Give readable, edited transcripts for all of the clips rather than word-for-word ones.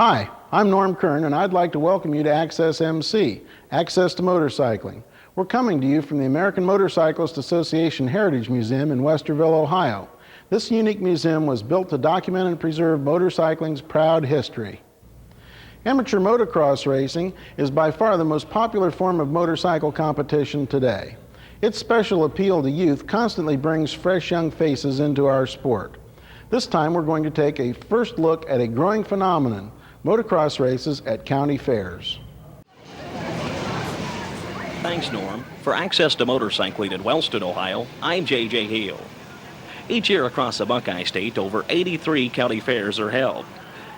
Hi, I'm Norm Kern, and I'd like to welcome you to Access MC, Access to Motorcycling. We're coming to you from the American Motorcyclist Association Heritage Museum in Westerville, Ohio. This unique museum was built to document and preserve motorcycling's proud history. Amateur motocross racing is by far the most popular form of motorcycle competition today. Its special appeal to youth constantly brings fresh young faces into our sport. This time we're going to take a first look at a growing phenomenon, motocross races at county fairs. Thanks, Norm. For Access to Motorcycling in Wellston, Ohio, I'm J.J. Heel. Each year across the Buckeye State, over 83 county fairs are held.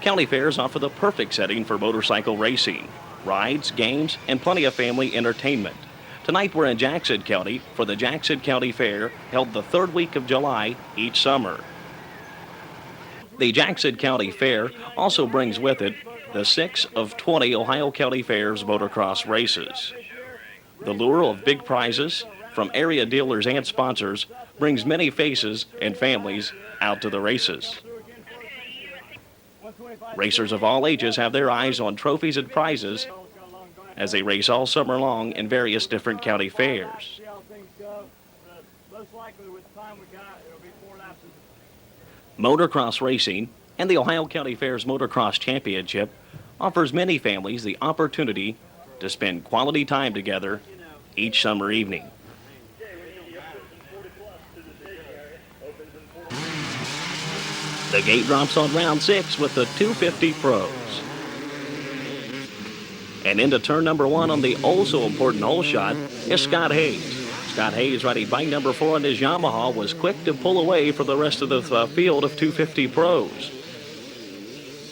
County fairs offer the perfect setting for motorcycle racing, rides, games, and plenty of family entertainment. Tonight we're in Jackson County for the Jackson County Fair, held the third week of July each summer. The Jackson County Fair also brings with it the 6 of 20 Ohio County Fairs motocross races. The lure of big prizes from area dealers and sponsors brings many faces and families out to the races. Racers of all ages have their eyes on trophies and prizes as they race all summer long in various different county fairs. Motocross racing and the Ohio County Fair's Motocross Championship offers many families the opportunity to spend quality time together each summer evening. The gate drops on round 6 with the 250 pros. And into turn number 1 on the also-important hole shot is Scott Hayes. Scott Hayes, riding bike number 4 on his Yamaha, was quick to pull away from the rest of the field of 250 pros.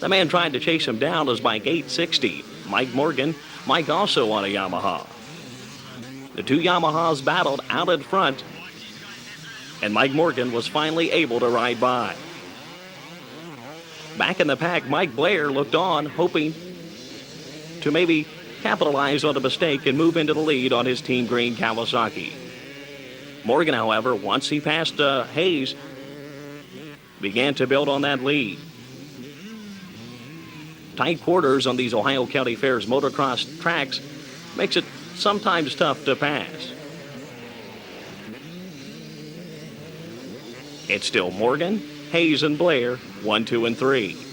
The man tried to chase him down as bike 860, Mike Morgan. Mike also on a Yamaha. The two Yamahas battled out in front, and Mike Morgan was finally able to ride by. Back in the pack, Mike Blair looked on, hoping to maybe capitalize on a mistake and move into the lead on his Team Green Kawasaki. Morgan, however, once he passed Hayes, began to build on that lead. Tight quarters on these Ohio County Fairs motocross tracks makes it sometimes tough to pass. It's still Morgan, Hayes, and Blair, 1, 2, and 3.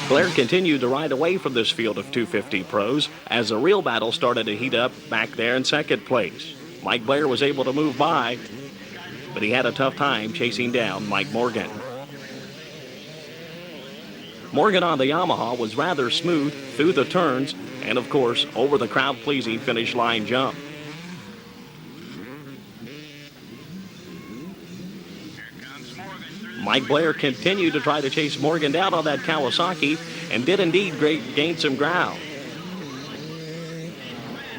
Blair continued to ride away from this field of 250 pros as the real battle started to heat up back there in second place. Mike Blair was able to move by, but he had a tough time chasing down Mike Morgan. Morgan on the Yamaha was rather smooth through the turns and, of course, over the crowd-pleasing finish line jump. Mike Blair continued to try to chase Morgan down on that Kawasaki and did indeed gain some ground.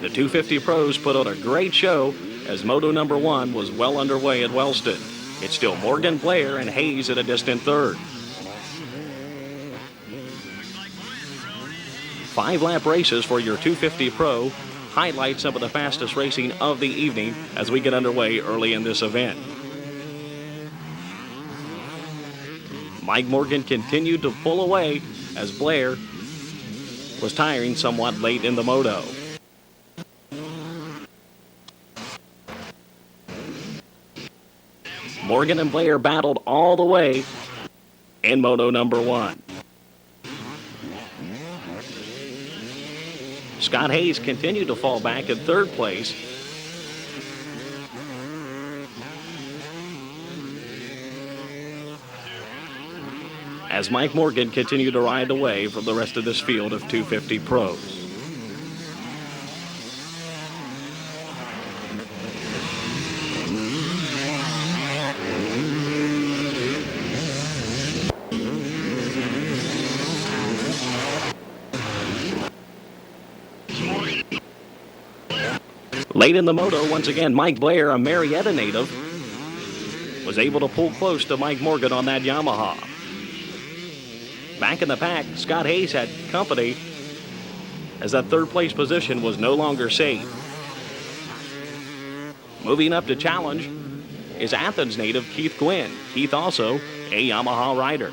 The 250 pros put on a great show as Moto number 1 was well underway at Wellston. It's still Morgan, Blair, and Hayes at a distant third. 5-lap races for your 250 Pro highlight some of the fastest racing of the evening as we get underway early in this event. Mike Morgan continued to pull away as Blair was tiring somewhat late in the moto. Morgan and Blair battled all the way in Moto number 1. Scott Hayes continued to fall back in third place. As Mike Morgan continued to ride away from the rest of this field of 250 pros. Late in the moto, once again, Mike Blair, a Marietta native, was able to pull close to Mike Morgan on that Yamaha. Back in the pack, Scott Hayes had company as that third place position was no longer safe. Moving up to challenge is Athens native Keith Gwynn. Keith also a Yamaha rider.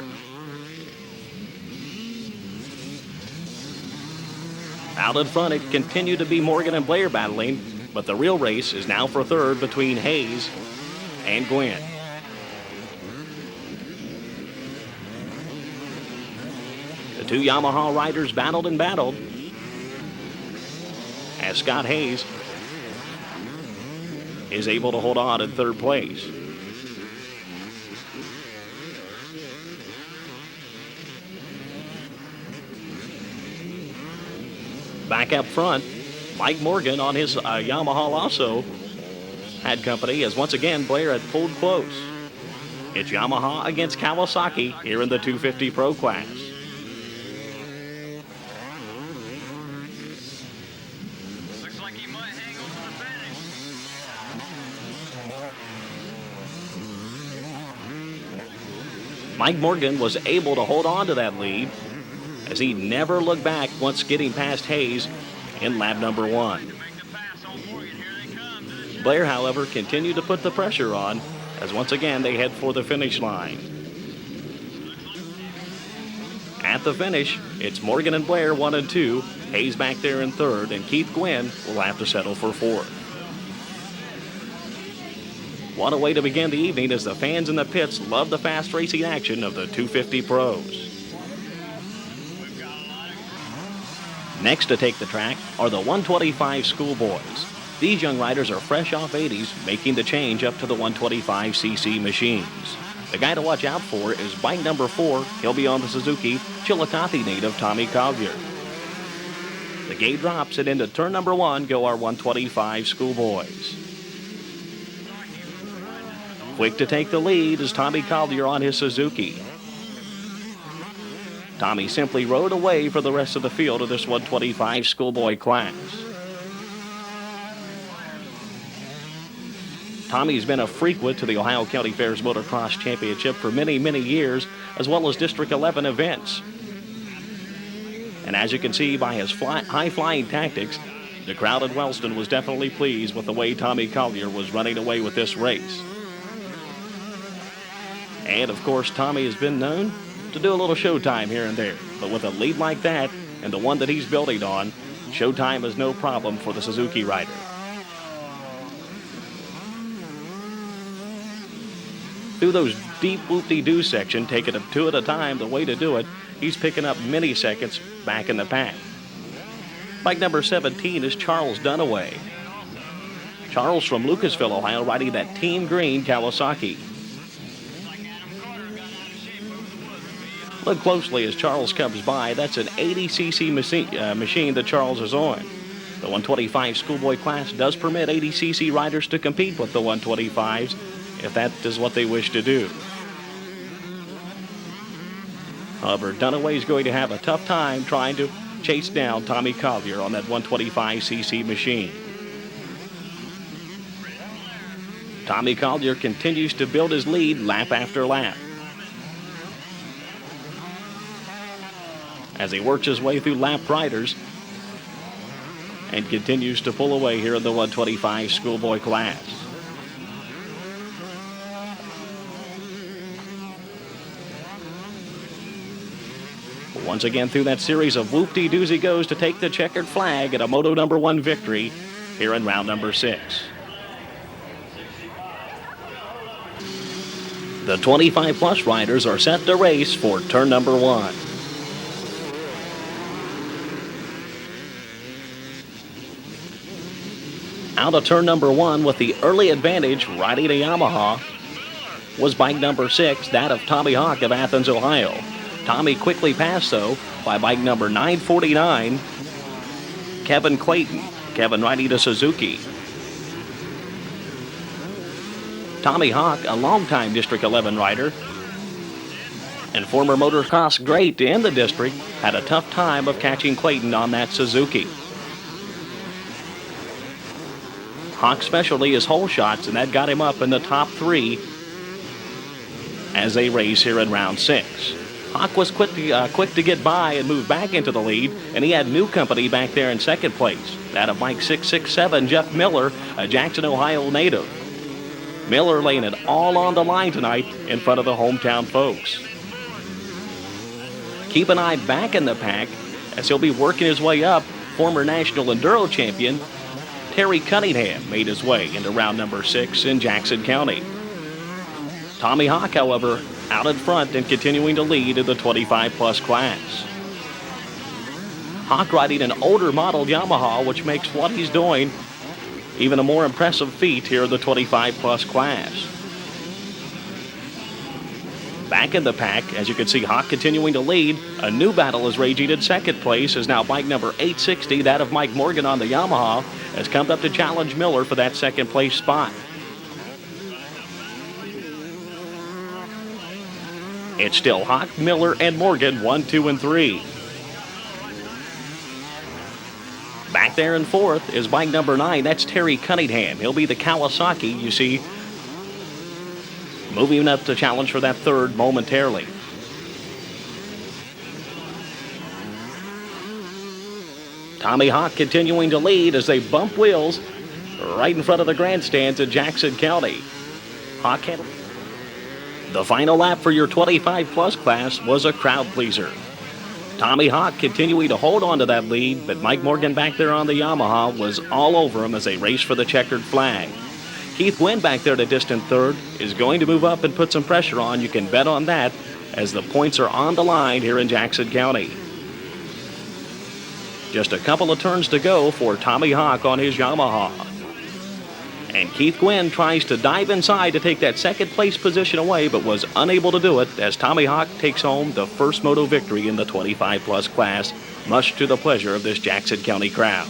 Out in front, it continued to be Morgan and Blair battling, but the real race is now for third between Hayes and Gwynn. The two Yamaha riders battled and battled as Scott Hayes is able to hold on in third place. Back up front, Mike Morgan on his Yamaha also had company as once again Blair had pulled close. It's Yamaha against Kawasaki here in the 250 Pro class. Looks like he might hang on to the finish. Mike Morgan was able to hold on to that lead as he never looked back once getting past Hayes in lap number one. Blair, however, continued to put the pressure on as once again they head for the finish line. At the finish, it's Morgan and Blair 1 and 2, Hayes back there in third, and Keith Gwynn will have to settle for fourth. What a way to begin the evening as the fans in the pits love the fast racing action of the 250 Pros. Next to take the track are the 125 schoolboys. These young riders are fresh off 80s, making the change up to the 125cc machines. The guy to watch out for is bike number 4. He'll be on the Suzuki Chillicothe native Tommy Collier. The gate drops and into turn number 1 go our 125 schoolboys. Quick to take the lead is Tommy Collier on his Suzuki. Tommy simply rode away for the rest of the field of this 125 schoolboy class. Tommy's been a frequent to the Ohio County Fair's Motocross Championship for many, many years, as well as District 11 events. And as you can see by his high-flying tactics, the crowd at Wellston was definitely pleased with the way Tommy Collier was running away with this race. And of course, Tommy has been known to do a little showtime here and there. But with a lead like that, and the one that he's building on, showtime is no problem for the Suzuki rider. Through those deep whoop-de-doo section, taking it 2 at a time, the way to do it, he's picking up many seconds back in the pack. Bike number 17 is Charles Dunaway. Charles from Lucasville, Ohio, riding that team green Kawasaki. Look closely as Charles comes by. That's an 80cc machine that Charles is on. The 125 schoolboy class does permit 80cc riders to compete with the 125s if that is what they wish to do. However, Dunaway is going to have a tough time trying to chase down Tommy Collier on that 125cc machine. Tommy Collier continues to build his lead lap after lap. As he works his way through lap riders and continues to pull away here in the 125 schoolboy class. Once again through that series of whoop-de-doos he goes to take the checkered flag at a Moto number 1 victory here in round number 6. The 25-plus riders are set to race for turn number 1. Out of turn number 1 with the early advantage riding a Yamaha was bike number 6, that of Tommy Hawk of Athens, Ohio. Tommy quickly passed, though, by bike number 949, Kevin Clayton. Kevin riding a Suzuki. Tommy Hawk, a longtime District 11 rider and former motocross great in the district, had a tough time of catching Clayton on that Suzuki. Hawk's specialty is hole shots, and that got him up in the top 3 as they race here in round 6. Hawk was quick to get by and move back into the lead, and he had new company back there in second place. That of Mike 667, Jeff Miller, a Jackson, Ohio native. Miller laying it all on the line tonight in front of the hometown folks. Keep an eye back in the pack as he'll be working his way up. Former national enduro champion Terry Cunningham made his way into round number 6 in Jackson County. Tommy Hawk, however, out in front and continuing to lead in the 25-plus class. Hawk riding an older model Yamaha, which makes what he's doing even a more impressive feat here in the 25-plus class. Back in the pack, as you can see, Hawk continuing to lead. A new battle is raging in second place as now bike number 860, that of Mike Morgan on the Yamaha, has come up to challenge Miller for that second place spot. It's still Hawk, Miller, and Morgan, 1, 2, and 3. Back there in fourth is bike number 9. That's Terry Cunningham. He'll be the Kawasaki, you see, moving up to challenge for that third momentarily. Tommy Hawk continuing to lead as they bump wheels right in front of the grandstands in Jackson County. Hawk had the final lap for your 25-plus class was a crowd pleaser. Tommy Hawk continuing to hold on to that lead, but Mike Morgan back there on the Yamaha was all over him as they raced for the checkered flag. Keith Wynn back there to distant third is going to move up and put some pressure on. You can bet on that as the points are on the line here in Jackson County. Just a couple of turns to go for Tommy Hawk on his Yamaha. And Keith Gwynn tries to dive inside to take that second place position away, but was unable to do it as Tommy Hawk takes home the first moto victory in the 25-plus class, much to the pleasure of this Jackson County crowd.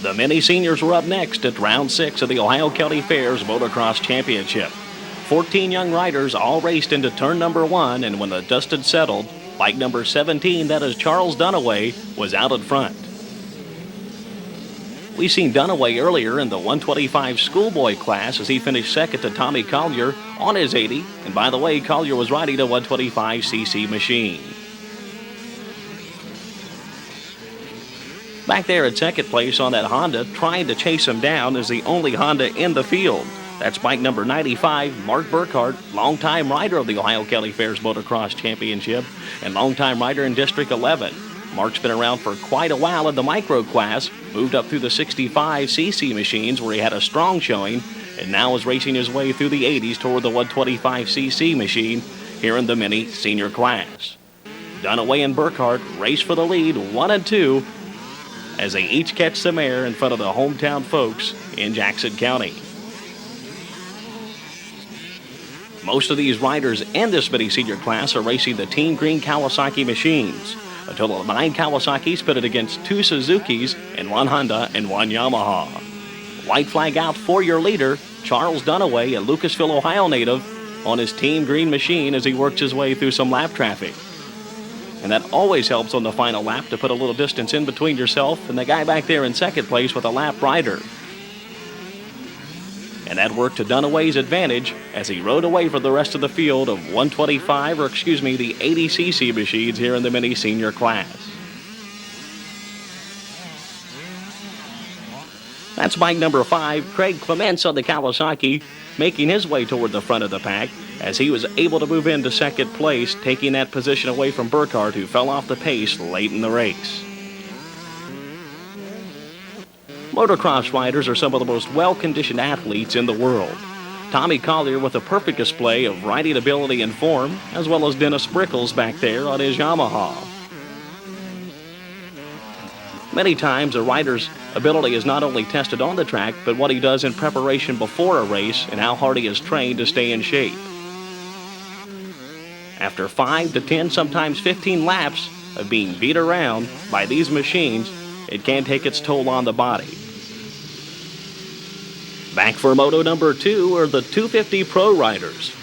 The mini seniors were up next at round 6 of the Ohio County Fair's Motocross Championship. 14 young riders all raced into turn number 1, and when the dust had settled, bike number 17, that is Charles Dunaway, was out in front. We seen Dunaway earlier in the 125 schoolboy class as he finished second to Tommy Collier on his 80. And by the way, Collier was riding a 125cc machine. Back there at second place on that Honda, trying to chase him down, is the only Honda in the field. That's bike number 95, Mark Burkhart, longtime rider of the Ohio County Fair's Motocross Championship and longtime rider in District 11. Mark's been around for quite a while in the micro class, moved up through the 65cc machines where he had a strong showing, and now is racing his way through the 80s toward the 125cc machine here in the mini senior class. Dunaway and Burkhart race for the lead, 1 and 2, as they each catch some air in front of the hometown folks in Jackson County. Most of these riders in this mini senior class are racing the Team Green Kawasaki machines. A total of 9 Kawasaki's pitted against 2 Suzuki's and 1 Honda and 1 Yamaha. White flag out for your leader, Charles Dunaway, a Lucasville, Ohio native, on his Team Green machine as he works his way through some lap traffic. And that always helps on the final lap to put a little distance in between yourself and the guy back there in second place with a lap rider. And that worked to Dunaway's advantage as he rode away for the rest of the field of the 80cc machines here in the mini senior class. That's bike number 5, Craig Clements on the Kawasaki, making his way toward the front of the pack as he was able to move into second place, taking that position away from Burkhart, who fell off the pace late in the race. Motocross riders are some of the most well-conditioned athletes in the world. Tommy Collier with a perfect display of riding ability and form, as well as Dennis Brickles back there on his Yamaha. Many times a rider's ability is not only tested on the track, but what he does in preparation before a race and how hard he is trained to stay in shape. After 5 to 10, sometimes 15 laps of being beat around by these machines, it can take its toll on the body. Back for moto number 2 are the 250 Pro riders.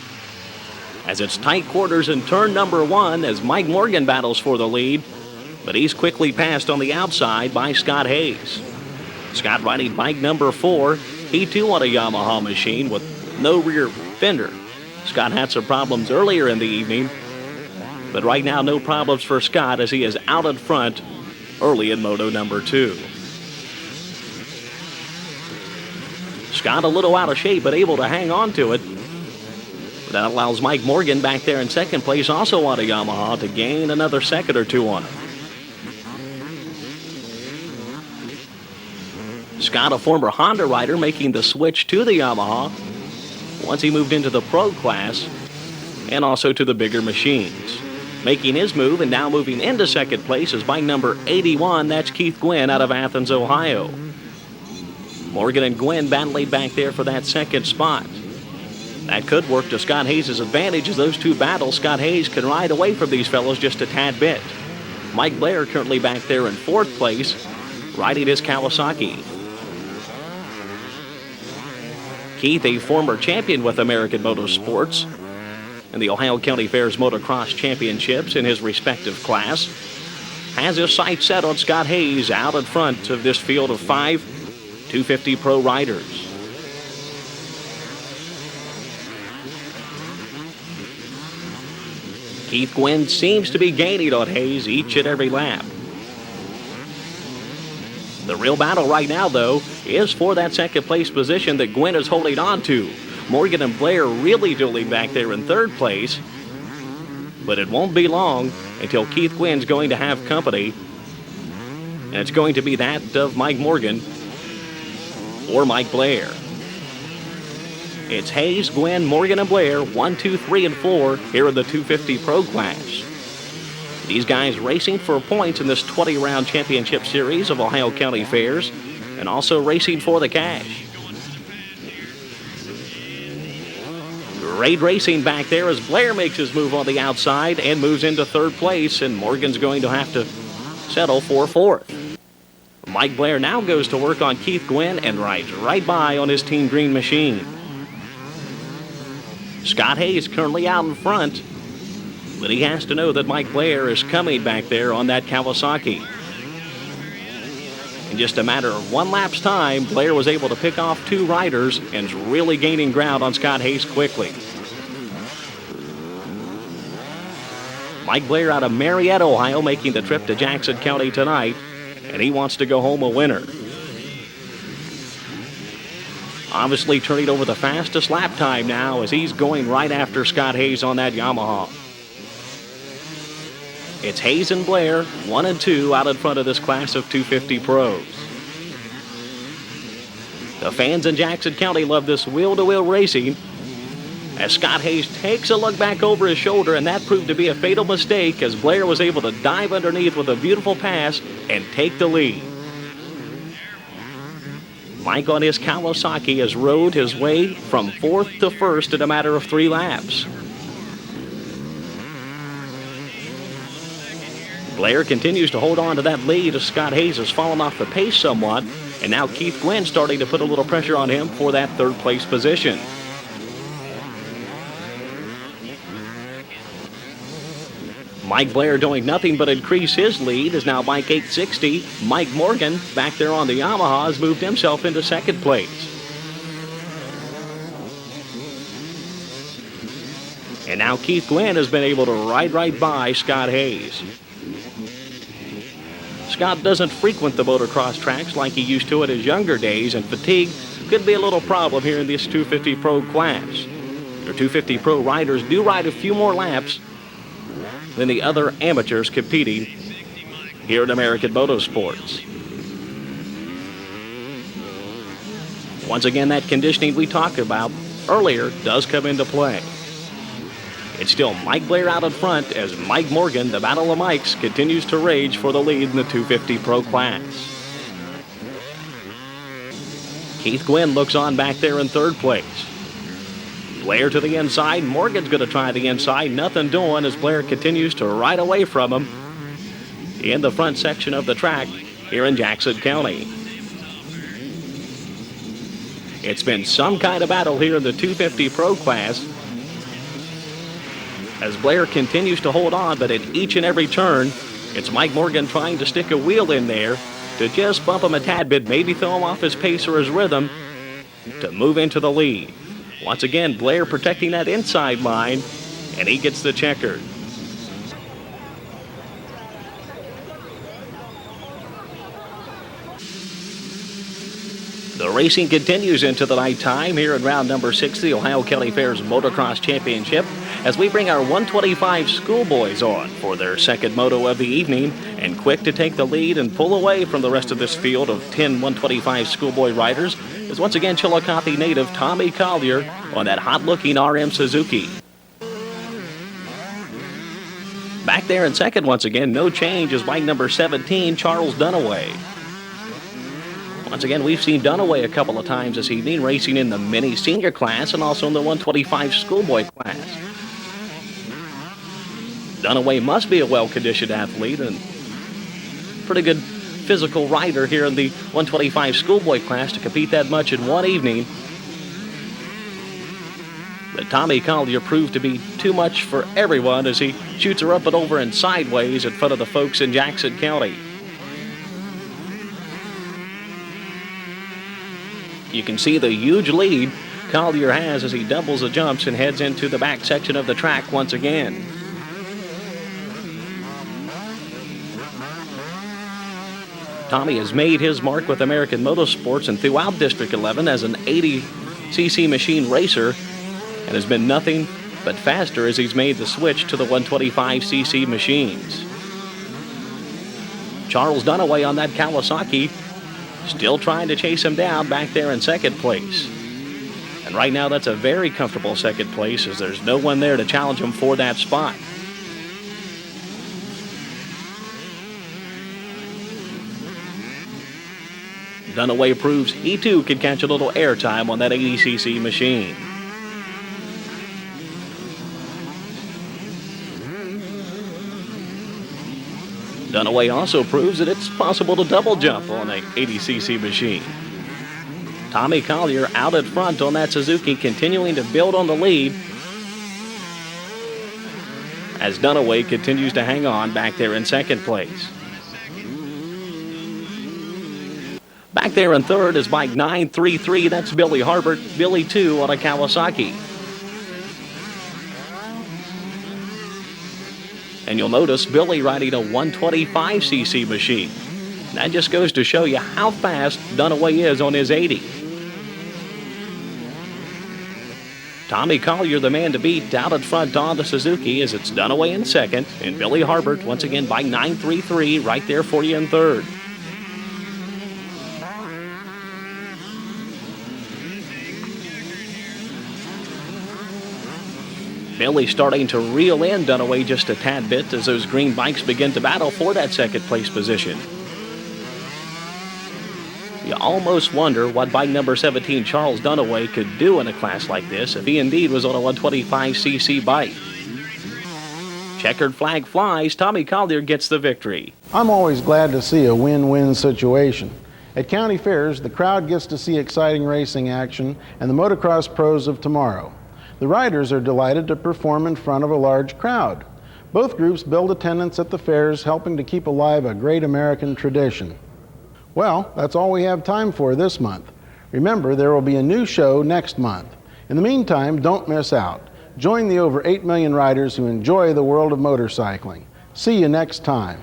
As it's tight quarters in turn number 1 as Mike Morgan battles for the lead, but he's quickly passed on the outside by Scott Hayes. Scott riding bike number 4, he too on a Yamaha machine with no rear fender. Scott had some problems earlier in the evening, but right now no problems for Scott as he is out in front early in Moto number 2. Scott a little out of shape, but able to hang on to it. That allows Mike Morgan back there in second place, also on a Yamaha, to gain another second or two on him. Scott, a former Honda rider, making the switch to the Yamaha once he moved into the Pro class and also to the bigger machines. Making his move and now moving into second place is bike number 81. That's Keith Gwynn out of Athens, Ohio. Morgan and Gwynn battling back there for that second spot. That could work to Scott Hayes' advantage as those two battle. Scott Hayes can ride away from these fellows just a tad bit. Mike Blair currently back there in fourth place, riding his Kawasaki. Keith, a former champion with American Motorsports and the Ohio County Fair's Motocross Championships in his respective class, has his sights set on Scott Hayes out in front of this field of 5 250 Pro riders. Keith Gwynn seems to be gaining on Hayes each and every lap. The real battle right now, though, is for that second place position that Gwynn is holding on to. Morgan and Blair really dueling back there in third place. But it won't be long until Keith Gwynn's going to have company. And it's going to be that of Mike Morgan or Mike Blair. It's Hayes, Gwynn, Morgan, and Blair, 1, 2, 3, and 4 here in the 250 Pro class. These guys racing for points in this 20-round championship series of Ohio County Fairs and also racing for the cash. Great racing back there as Blair makes his move on the outside and moves into third place, and Morgan's going to have to settle for fourth. Mike Blair now goes to work on Keith Gwynn and rides right by on his Team Green machine. Scott Hayes currently out in front, but he has to know that Mike Blair is coming back there on that Kawasaki. In just a matter of one lap's time, Blair was able to pick off two riders and is really gaining ground on Scott Hayes quickly. Mike Blair out of Marietta, Ohio, making the trip to Jackson County tonight, and he wants to go home a winner. Obviously turning over the fastest lap time now as he's going right after Scott Hayes on that Yamaha. It's Hayes and Blair, 1 and 2 out in front of this class of 250 pros. The fans in Jackson County love this wheel-to-wheel racing as Scott Hayes takes a look back over his shoulder, and that proved to be a fatal mistake as Blair was able to dive underneath with a beautiful pass and take the lead. Mike on his Kawasaki has rode his way from fourth to first in a matter of 3 laps. Blair continues to hold on to that lead as Scott Hayes has fallen off the pace somewhat, and now Keith Gwynn starting to put a little pressure on him for that third place position. Mike Blair doing nothing but increase his lead as now bike 860. Mike Morgan back there on the Yamaha has moved himself into second place. And now Keith Gwynn has been able to ride right by Scott Hayes. Scott doesn't frequent the motocross tracks like he used to in his younger days, and fatigue could be a little problem here in this 250 Pro class. Your 250 Pro riders do ride a few more laps than the other amateurs competing here in American Motorsports. Once again, that conditioning we talked about earlier does come into play. It's still Mike Blair out in front as Mike Morgan, the Battle of Mikes, continues to rage for the lead in the 250 Pro class. Keith Gwynn looks on back there in third place. Blair to the inside. Morgan's going to try the inside. Nothing doing as Blair continues to ride away from him in the front section of the track here in Jackson County. It's been some kind of battle here in the 250 Pro class as Blair continues to hold on, but at each and every turn, it's Mike Morgan trying to stick a wheel in there to just bump him a tad bit, maybe throw him off his pace or his rhythm to move into the lead. Once again, Blair protecting that inside line, and he gets the checker. The racing continues into the nighttime here in round number 6, the Ohio County Fair's Motocross Championship, as we bring our 125 schoolboys on for their second moto of the evening, and quick to take the lead and pull away from the rest of this field of 10 125 schoolboy riders is once again Chillicothe native Tommy Collier on that hot-looking RM Suzuki. Back there in second once again, no change, is bike number 17, Charles Dunaway. Once again, we've seen Dunaway a couple of times this evening, racing in the mini senior class and also in the 125 schoolboy class. Dunaway must be a well-conditioned athlete and pretty good physical rider here in the 125 schoolboy class to compete that much in one evening. But Tommy Collier proved to be too much for everyone as he shoots her up and over and sideways in front of the folks in Jackson County. You can see the huge lead Collier has as he doubles the jumps and heads into the back section of the track once again. Tommy has made his mark with American Motorsports and throughout District 11 as an 80cc machine racer, and has been nothing but faster as he's made the switch to the 125cc machines. Charles Dunaway on that Kawasaki, still trying to chase him down back there in second place. And right now that's a very comfortable second place as there's no one there to challenge him for that spot. Dunaway proves he too can catch a little airtime on that 80cc machine. Dunaway also proves that it's possible to double jump on a 80cc machine. Tommy Collier out at front on that Suzuki, continuing to build on the lead as Dunaway continues to hang on back there in second place. Back there in third is bike 933, that's Billy Harbert, Billy 2 on a Kawasaki. And you'll notice Billy riding a 125cc machine. That just goes to show you how fast Dunaway is on his 80. Tommy Collier, the man to beat, out at front on the Suzuki as it's Dunaway in second, and Billy Harbert, once again, bike 933, right there for you in third. Billy starting to reel in Dunaway just a tad bit as those green bikes begin to battle for that second place position. You almost wonder what bike number 17 Charles Dunaway could do in a class like this if he indeed was on a 125cc bike. Checkered flag flies, Tommy Collier gets the victory. I'm always glad to see a win-win situation. At county fairs, the crowd gets to see exciting racing action and the motocross pros of tomorrow. The riders are delighted to perform in front of a large crowd. Both groups build attendance at the fairs, helping to keep alive a great American tradition. Well, that's all we have time for this month. Remember, there will be a new show next month. In the meantime, don't miss out. Join the over 8 million riders who enjoy the world of motorcycling. See you next time.